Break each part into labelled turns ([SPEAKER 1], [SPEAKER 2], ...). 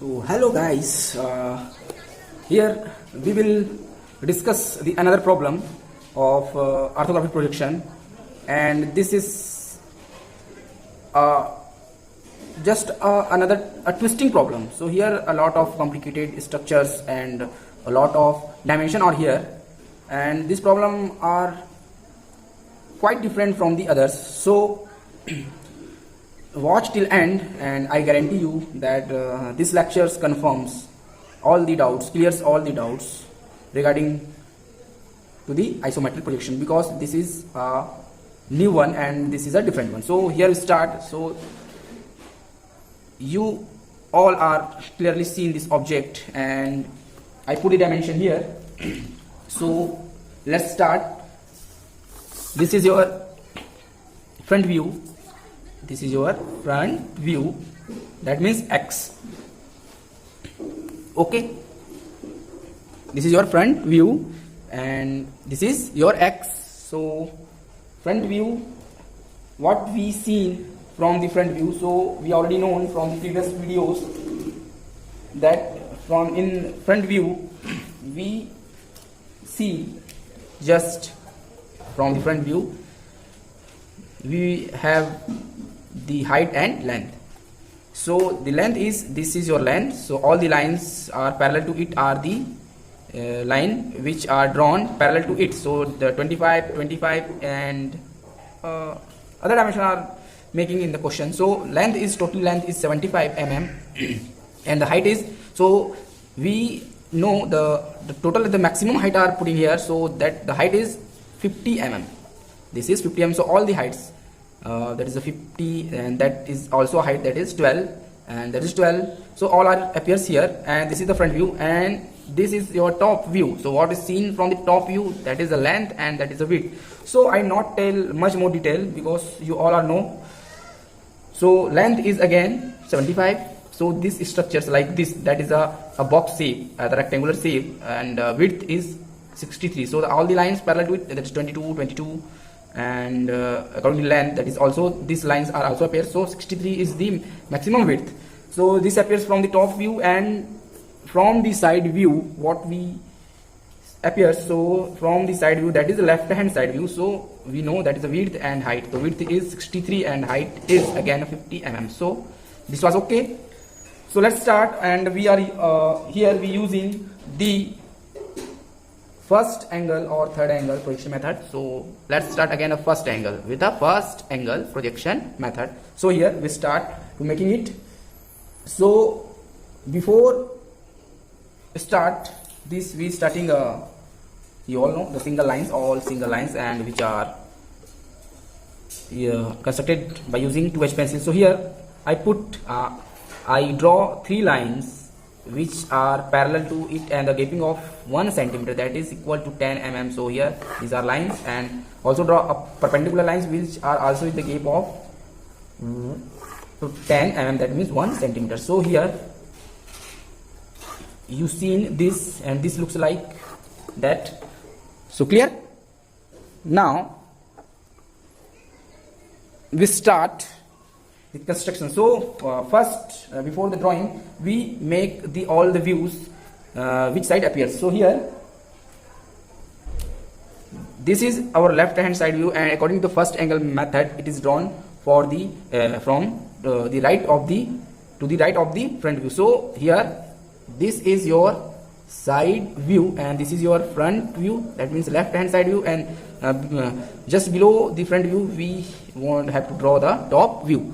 [SPEAKER 1] So hello guys, here we will discuss the another problem of orthographic projection, and this is just another twisting problem. So here a lot of complicated structures and a lot of dimension are here, and this problem are quite different from the others. So watch till end, and I guarantee you that this lectures confirms all the doubts, clears all the doubts regarding to the isometric projection, because this is a new one and this is a different one. So here we start. So you all are clearly seeing this object, and I put the dimension here. So let's start. This is your front view. This is your front view, that means X. Okay, this is your front view and this is your X. So front view, what we see from the front view, so we already known from the previous videos that from in front view we see, just from the front view we have the height and length. So the length is, this is your length, so all the lines are parallel to it are the line which are drawn parallel to it. So the 25 and other dimension are making in the question. So length is, total length is 75 mm and the height is, so we know the total, the maximum height are putting here, so that the height is 50 mm. This is 50 mm, so all the heights, that is a 50, and that is also a height, that is 12, and that is 12. So all are appears here, and this is the front view, and this is your top view. So what is seen from the top view, that is the length and that is the width. So I not tell much more detail because you all are know. So length is again 75. So this structures like this, that is a box shape, the rectangular shape, and width is 63. So all the lines parallel to it, that is 22, and according to length, that is also, these lines are also appear. So 63 is the maximum width. So this appears from the top view, and from the side view what we appears. So from the side view, that is the left hand side view, so we know that is the width and height. The width is 63 and height is again 50 mm. So this was okay. So let's start, and we are here we using the first angle or third angle projection method. So let's start again a first angle with the first angle projection method. So here we start to making it. So before start this, we starting you all know the single lines, all single lines, and which are constructed by using 2H pencil. So here I put I draw 3 lines which are parallel to it, and the gaping of 1 centimeter, that is equal to 10 mm. So here these are lines, and also draw a perpendicular lines which are also with the gap of 10 mm, that means 1 centimeter. So here you seen this, and this looks like that. So clear? Now we start with construction. So first, before the drawing, we make the all the views which side appears. So here this is our left hand side view, and according to the first angle method, it is drawn for the from the right of the to the right of the front view. So here this is your side view, and this is your front view, that means left hand side view, and just below the front view we have to draw the top view.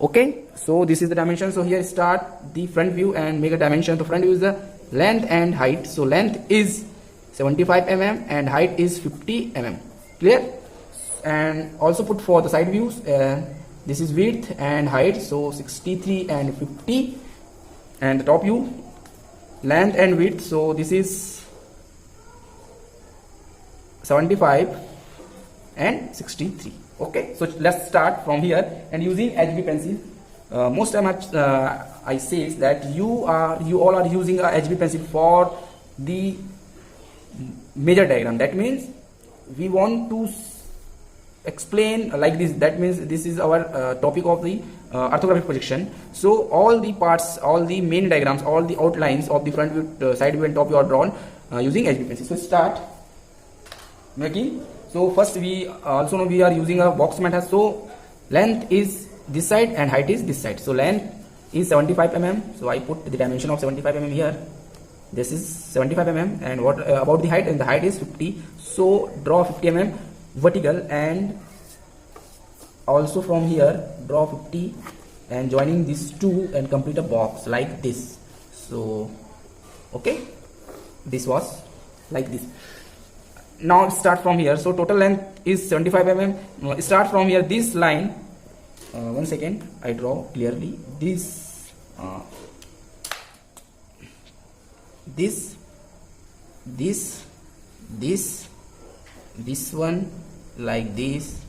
[SPEAKER 1] Okay, so this is the dimension. So here start the front view and make a dimension. The front view is the length and height. So length is 75 mm and height is 50 mm. Clear? And also put for the side views, this is width and height, so 63 and 50, and the top view length and width, so this is 75 and 63. Okay, so let's start from here, and using HB pencil. Most time I say that you all are using a HB pencil for the major diagram. That means we want to explain like this. That means this is our topic of the orthographic projection. So all the parts, all the main diagrams, all the outlines of the front view, side view and top view are drawn using HB pencil. So start making. So first we also know we are using a box method. So length is this side and height is this side. So length is 75 mm. So I put the dimension of 75 mm here. This is 75 mm, and what about the height? And the height is 50. So draw 50 mm vertical, and also from here draw 50 and joining these two and complete a box like this. So okay, this was like this. Now start from here. So total length is 75 mm. Start from here, this line. One second, I draw clearly this. This one like this,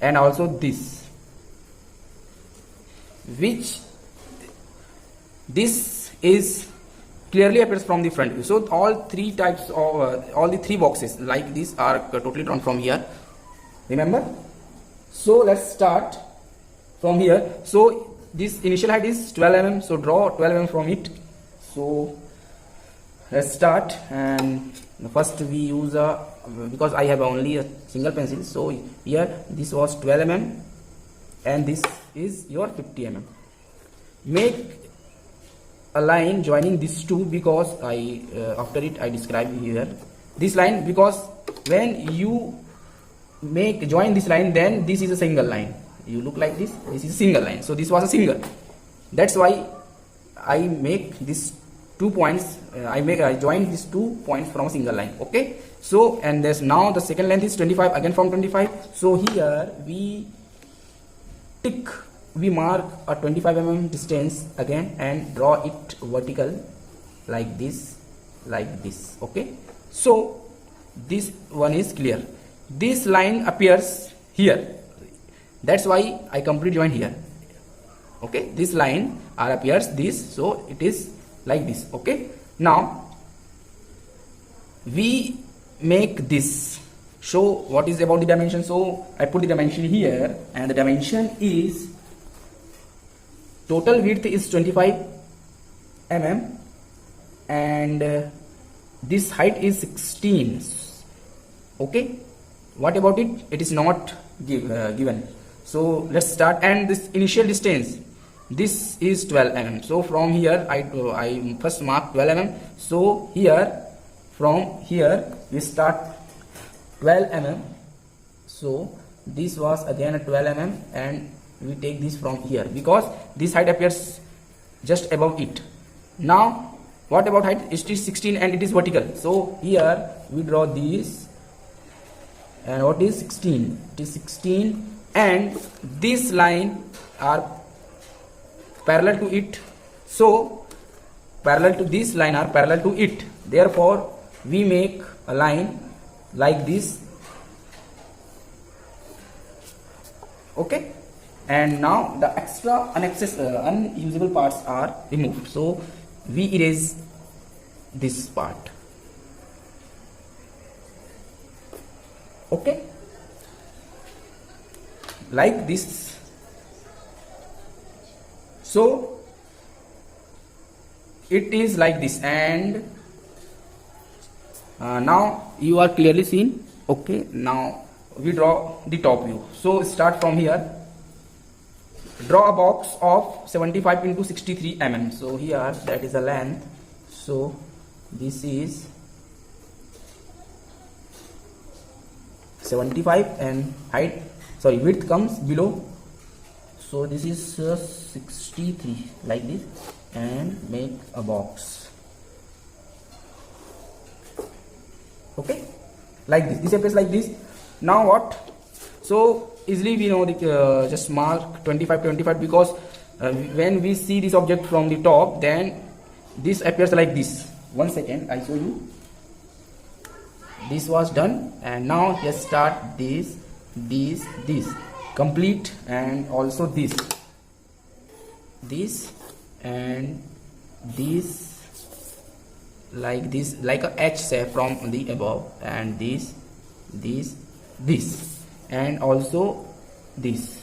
[SPEAKER 1] and also this, which this is clearly appears from the front view. So all three types of all the three boxes like this are totally drawn from here, remember. So let's start from here. So this initial height is 12 mm, so draw 12 mm from it. So let's start, and first we use a, because I have only a single pencil, so here this was 12 mm and this is your 50 mm. Make a line joining these two, because I after it I describe here this line, because when you join this line, then this is a single line. You look like this is a single line, so this was a single. That's why I make this 2 points. I join these 2 points from a single line. Okay, so and there's now the second length is 25, again from 25. So here we mark a 25 mm distance again and draw it vertical like this, okay. So this one is clear. This line appears here, that's why I complete join here. Okay, this line appears this, so it is like this. Okay, now we make this show what is about the dimension. So I put the dimension here, and the dimension is total width is 25 mm, and this height is 16. Okay, what about it? It is not given. So let's start, and this initial distance, this is 12 mm. So from here I first mark 12 mm. So here, from here we start 12 mm. So this was again a 12 mm, and we take this from here because this height appears just above it. Now what about height? It is 16 and it is vertical. So here we draw this, and what is 16? It is 16, and this line are parallel to it. So parallel to this line are parallel to it. Therefore we make a line like this. Okay, and now the extra unusable parts are removed. So we erase this part. Okay, like this. So it is like this, and now you are clearly seen. Okay, now we draw the top view. So start from here. Draw a box of 75 into 63 mm. So here that is the length. So this is 75, and width comes below. So this is 63 like this, and make a box. Okay, like this. This appears like this. Now what? So easily we know the just mark 25 because when we see this object from the top, then this appears like this. 1 second, I show you. This was done, and now just start this complete, and also this and this like this, like a H shape from the above, and this, and also this.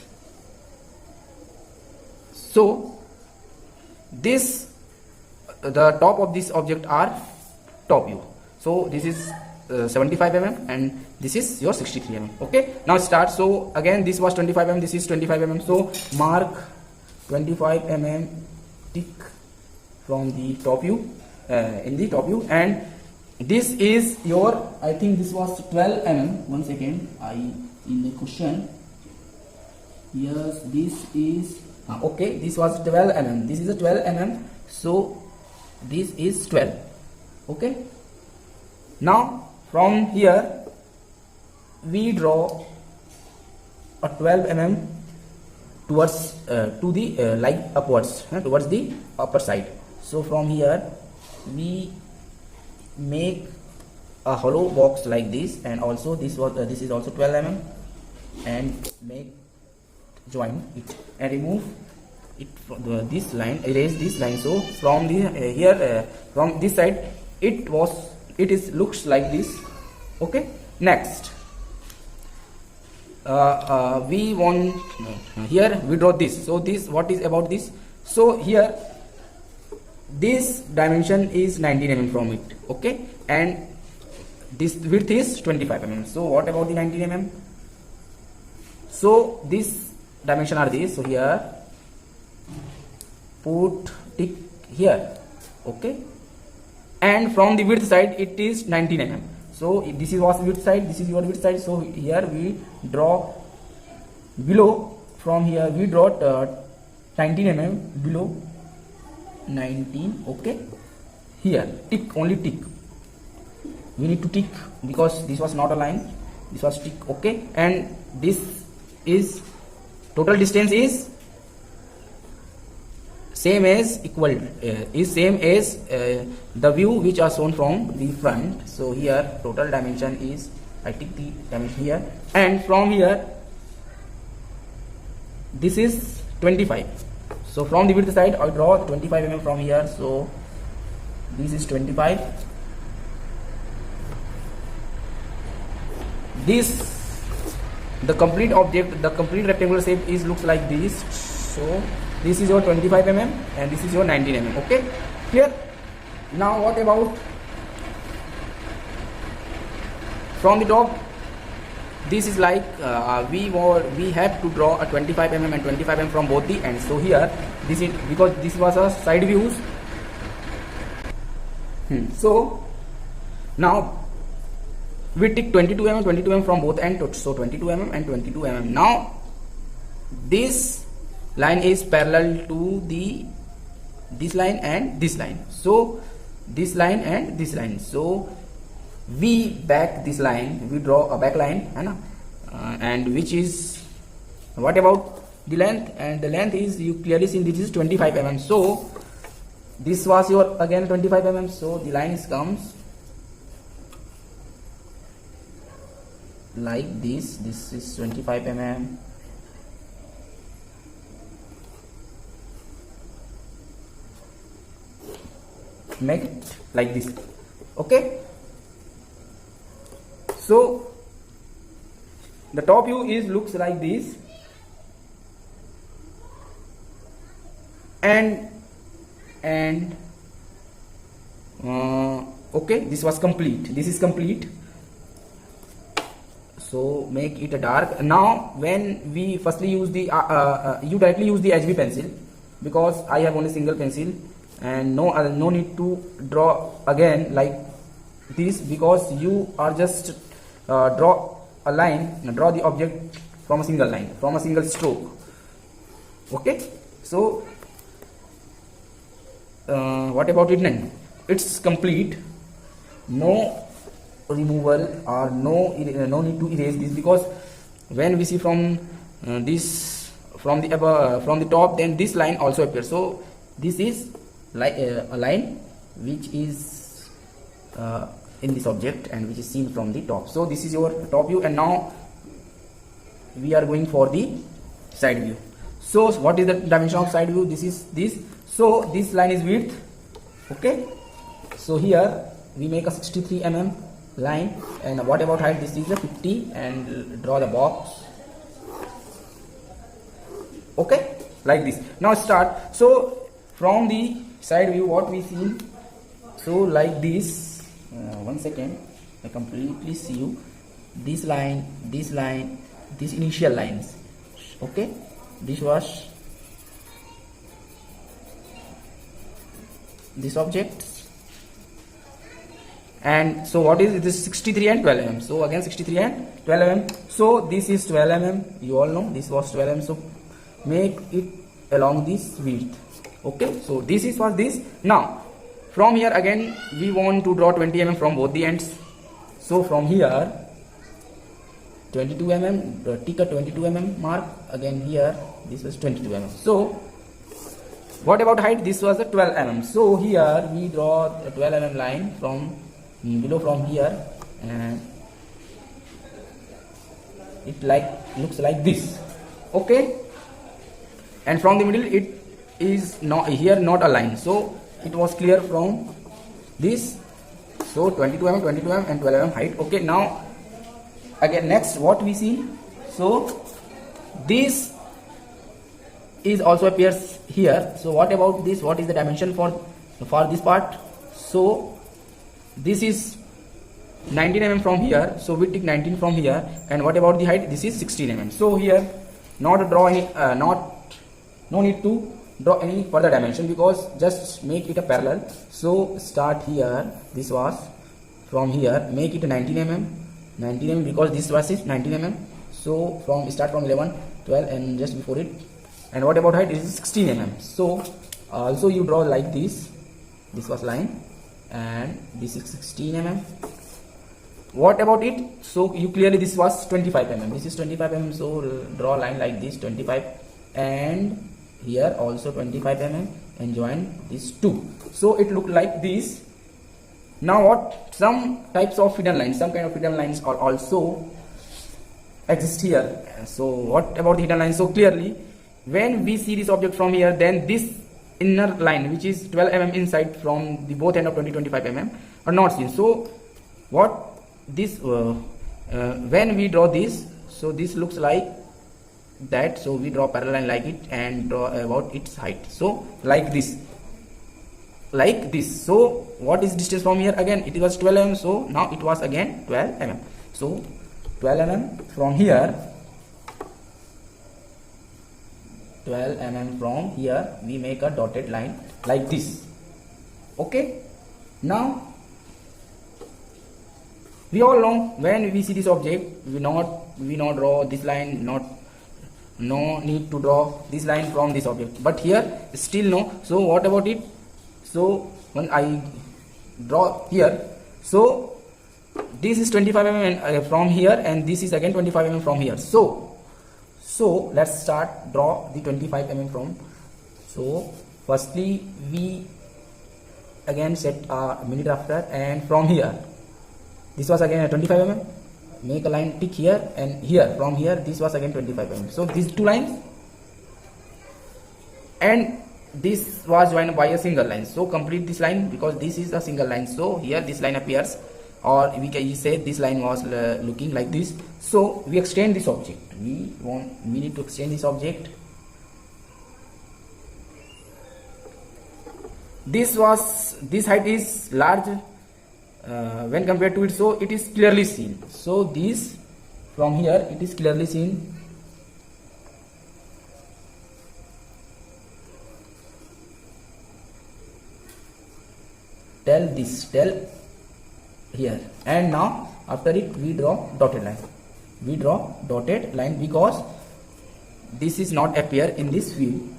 [SPEAKER 1] So this, the top of this object are top view. So this is 75 mm and this is your 63 mm. Okay, now start. So again, this was 25 mm, this is 25 mm. So mark 25 mm, tick from the top view, in the top view, and this is your, I think this was 12 mm. One second, I in the question. Yes, this is okay. This was 12 mm. This is a 12 mm. So this is 12. Okay. Now from here we draw a 12 mm towards to the like upwards, towards the upper side. So from here we make a hollow box like this, and also this is also 12 mm, and make join it and remove it from this line, erase this line. So from the here from this side it looks like this. Okay, next we want here we draw this. So this, what is about this? So here this dimension is 19 mm from it. Okay, and this width is 25 mm. So what about the 19 mm? So this dimension are these. So here put tick here. Okay, and from the width side it is 19 mm. So this is was width side, this is your width side. So here we draw below, from here we draw 19 mm below 19. Okay, here tick, only tick, we need to tick because this was not a line, this was tick. Okay, and this is total distance is same as the view which are shown from the front. So here total dimension is, I take the dimension here, and from here this is 25. So from the width side I draw 25 mm from here. So this is 25. This, the complete object, the complete rectangular shape is looks like this. So this is your 25 mm and this is your 19 mm. Okay, clear? Now what about from the top? This is like we have to draw a 25 mm and 25 mm from both the ends. So here this is, because this was a side views. So now we take 22 mm from both ends. So 22 mm and 22 mm. Now this line is parallel to this line and this line. So this line and this line. So we back this line, we draw a back line, and which is, what about the length? And the length is, you clearly see this is 25 mm. So this was your again 25 mm. So the line comes like this. This is 25 mm. Make it like this. Okay, so the top view is looks like this, and okay, this was complete, this is complete. So make it a dark. Now when we firstly use the you directly use the HB pencil, because I have only single pencil, and no need to draw again like this, because you are just draw a line, draw the object from a single line, from a single stroke. Okay, so what about it then? It's complete, no removal or no need to erase this, because when we see from this, from the above, from the top, then this line also appears. So this is like a line which is in this object and which is seen from the top. So this is your top view, and now we are going for the side view. So what is the dimension of side view? This is this. So this line is width. Okay, So here we make a 63 mm line, and what about height? This is a 50, and draw the box. Okay, like this. Now start. So from the side view, what we see, so like this. 1 second, I completely see you. This line, these initial lines. Okay, this was this object. And so what is it? This 63 and 12 mm. So again 63 and 12 mm. So this is 12 mm. You all know this was 12 mm. So make it along this width. Okay. So this is for this. Now from here again we want to draw 20 mm from both the ends. So from here 22 mm. Take a 22 mm mark. Again here this was 22 mm. So what about height? This was a 12 mm. So here we draw a 12 mm line from below, from here, and it looks like this. Okay, and from the middle it is not here, not a line, so it was clear from this. So 22 mm, 22 mm and 12 mm height. Okay, now again next what we see, so this is also appears here. So what about this? What is the dimension for this part? So this is 19 mm from here, so we take 19 from here. And what about the height? This is 16 mm. So here no need to draw any further dimension, because just make it a parallel. So start here, this was from here, make it 19 mm, because this was is 19 mm. So start from 11, 12 and just before it. And what about height? It is 16 mm. So also you draw like this was line, and this is 16 mm. What about it? So you clearly, this was 25 mm, this is 25 mm. So draw a line like this, 25, and here also 25 mm, and join these two. So it looked like this. Now what? Some types of hidden lines, some kind of hidden lines are also exist here. So what about the hidden lines? So clearly when we see this object from here, then this inner line, which is 12 mm inside from the both end of 20-25 mm, are not seen. So what this when we draw this, so this looks like that. So we draw parallel line like it and draw about its height. So like this. So what is distance from here? Again it was 12 mm. So now it was again 12 mm. So 12 mm from here. 12 mm from here we make a dotted line like this. Okay, now we all know when we see this object, we not draw this line, no need to draw this line from this object, but here still no. So what about it? So when I draw here, so this is 25 mm from here, and this is again 25 mm from here. So let's start draw the 25 mm from. So firstly we again set a mini drafter, and from here this was again a 25 mm, make a line tick here, and here from here this was again 25 mm. So these two lines, and this was joined by a single line. So complete this line, because this is a single line. So here this line appears, or we can say this line was looking like this. So we extend this object, we need to extend this object. This height is large when compared to it, so it is clearly seen. So this from here it is clearly seen. Tell here, and now after it we draw dotted line, because this is not appear in this view.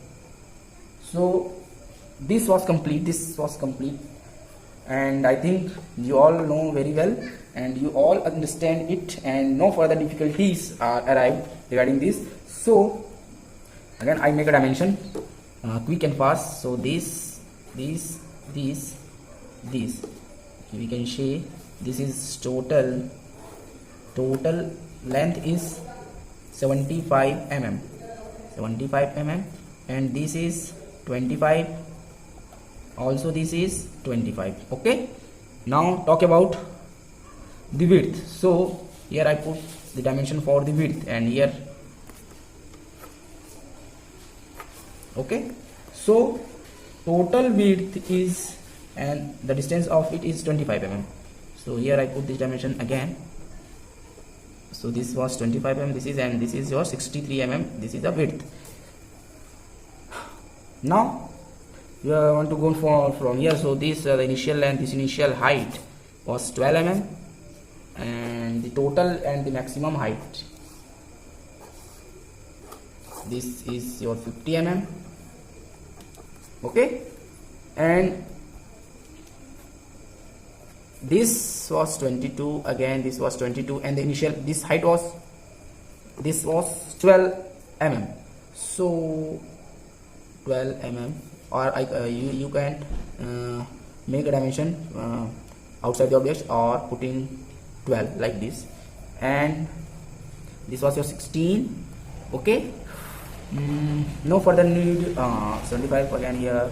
[SPEAKER 1] So this was complete, and I think you all know very well, and you all understand it, and no further difficulties are arrived regarding this. So again I make a dimension quick and fast. So this we can say this is total length is 75 mm, and this is 25 also this is 25. Okay, now talk about the width. So here I put the dimension for the width, and here, okay, so total width is, and the distance of it is 25 mm. So here I put this dimension again. So this was 25 mm, this is, and this is your 63 mm, this is the width. Now you want to go for from here. So this the initial length, this initial height was 12 mm, and the total and the maximum height, this is your 50 mm. Okay, and this was 22, again this was 22, and the initial this height was, this was 12 mm. So 12 mm, or you can make a dimension outside the object or putting 12 like this, and this was your 16. Okay, no further need. 75 again here,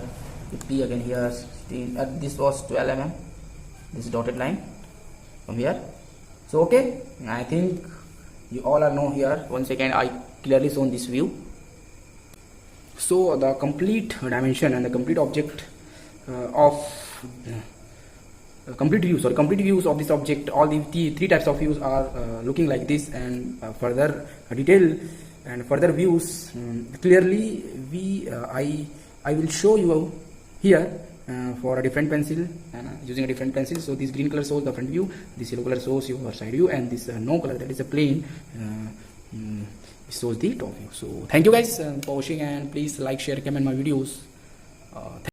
[SPEAKER 1] 50 again here, 16. This was 12 mm, this dotted line from here. So okay, I think you all are know here. Once again I clearly shown this view. So the complete dimension and the complete object complete views of this object, all the three types of views are looking like this, and further detail and further views clearly I will show you here for a different pencil, and using a different pencil. So this green color shows the front view, this yellow color shows your side view, and this no color, that is a plain, shows the top view. So thank you guys for watching, and please like, share, comment my videos.